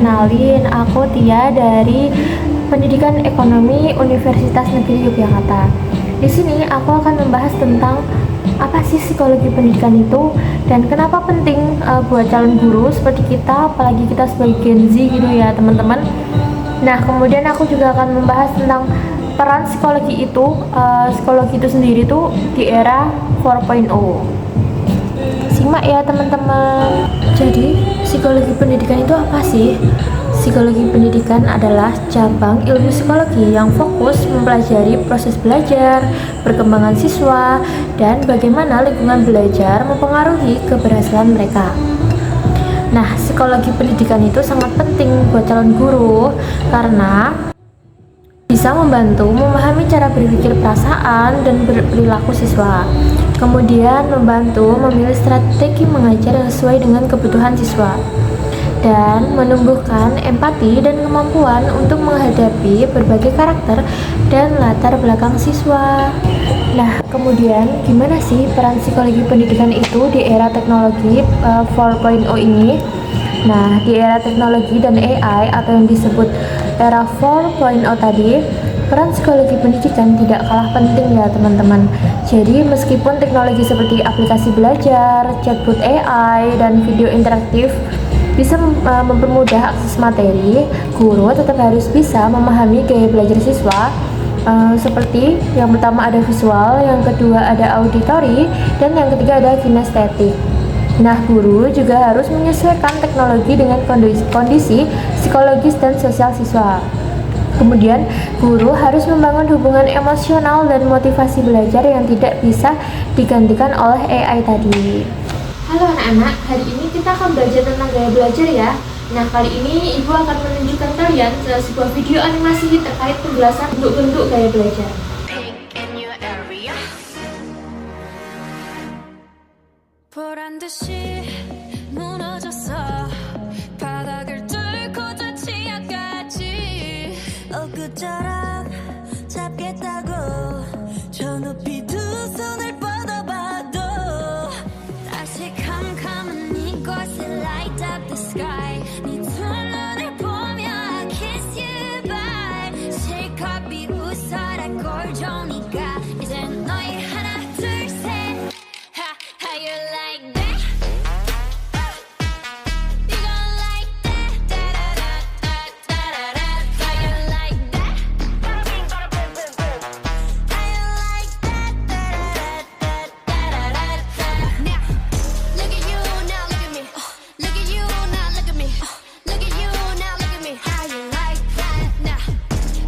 kenalin, aku Tia dari Pendidikan Ekonomi Universitas Negeri Yogyakarta. Di sini aku akan membahas tentang apa sih psikologi pendidikan itu dan kenapa penting buat calon guru seperti kita, apalagi kita sebagai Gen Z gitu ya teman-teman. Nah, kemudian aku juga akan membahas tentang peran psikologi itu sendiri tuh di era 4.0. Simak ya teman-teman. Jadi, psikologi pendidikan itu apa sih? Psikologi pendidikan adalah cabang ilmu psikologi yang fokus mempelajari proses belajar, perkembangan siswa, dan bagaimana lingkungan belajar mempengaruhi keberhasilan mereka. Nah, psikologi pendidikan itu sangat penting buat calon guru karena bisa membantu memahami cara berpikir, perasaan, dan perilaku siswa. Kemudian membantu memilih strategi mengajar yang sesuai dengan kebutuhan siswa dan menumbuhkan empati dan kemampuan untuk menghadapi berbagai karakter dan latar belakang siswa. Nah, kemudian gimana sih peran psikologi pendidikan itu di era teknologi 4.0 ini? Nah, di era teknologi dan AI atau yang disebut era 4.0 tadi, peran psikologi pendidikan tidak kalah penting ya teman-teman. Jadi meskipun teknologi seperti aplikasi belajar, chatbot AI, dan video interaktif bisa mempermudah akses materi, guru tetap harus bisa memahami gaya belajar siswa. Seperti yang pertama ada visual, yang kedua ada auditory, dan yang ketiga ada kinestetik. Nah, guru juga harus menyesuaikan teknologi dengan kondisi psikologis dan sosial siswa. Kemudian, guru harus membangun hubungan emosional dan motivasi belajar yang tidak bisa digantikan oleh AI tadi. Halo anak-anak, hari ini kita akan belajar tentang gaya belajar ya. Nah, kali ini Ibu akan menunjukkan kalian sebuah video animasi terkait penjelasan bentuk-bentuk gaya belajar. 보란 듯이 무너졌어 바닥을 뚫고 저 치아까지 엊그처럼 잡겠다고 저 높이 두 손을 뻗어봐도 다시 캄캄한 이곳에 light up the sky 네 두 눈을 보며 I kiss you bye 실컷 비웃어라 꼴좋으니까 이젠 너희 하나 둘셋 How you like that? You gon' like that? Da da da da da da da. How you like that? How you like that? Da da da da da da. Now, look at you, now look at me. Look at you, now look at me. Look at you, now look at me. How you like that? Now,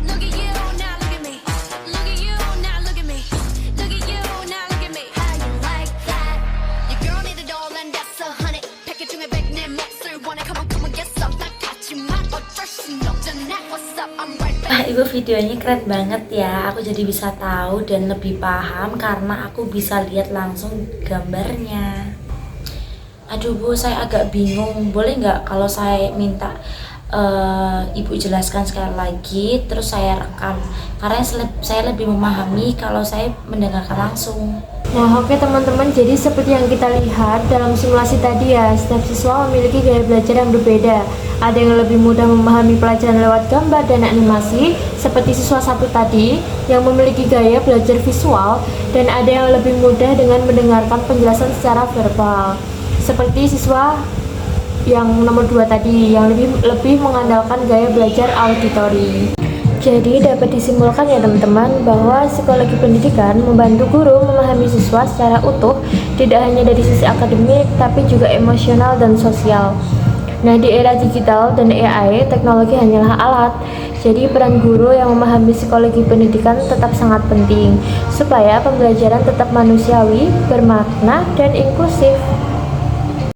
look at you, now look at me. Look at you, now look at me. Look at you, now look at me. How you like that? Your girl need a doll and that's 100. Package 중에 100 내 몫을 원해. Come on, get some. 나같지만 어쩔 순 없잖아. What's up? I'm right back. Ibu videonya keren banget ya. Aku jadi bisa tahu dan lebih paham karena aku bisa lihat langsung gambarnya. Aduh Bu, saya agak bingung. Boleh nggak kalau saya minta Ibu jelaskan sekali lagi, terus saya rekam? Karena saya lebih memahami kalau saya mendengarkan langsung. Nah, oke teman-teman, jadi seperti yang kita lihat dalam simulasi tadi ya, setiap siswa memiliki gaya belajar yang berbeda. Ada yang lebih mudah memahami pelajaran lewat gambar dan animasi, seperti siswa satu tadi yang memiliki gaya belajar visual, dan ada yang lebih mudah dengan mendengarkan penjelasan secara verbal, seperti siswa yang nomor 2 tadi yang lebih mengandalkan gaya belajar auditory. Jadi dapat disimpulkan ya teman-teman bahwa psikologi pendidikan membantu guru memahami siswa secara utuh, tidak hanya dari sisi akademik tapi juga emosional dan sosial. Nah, di era digital dan AI, teknologi hanyalah alat. Jadi peran guru yang memahami psikologi pendidikan tetap sangat penting supaya pembelajaran tetap manusiawi, bermakna, dan inklusif.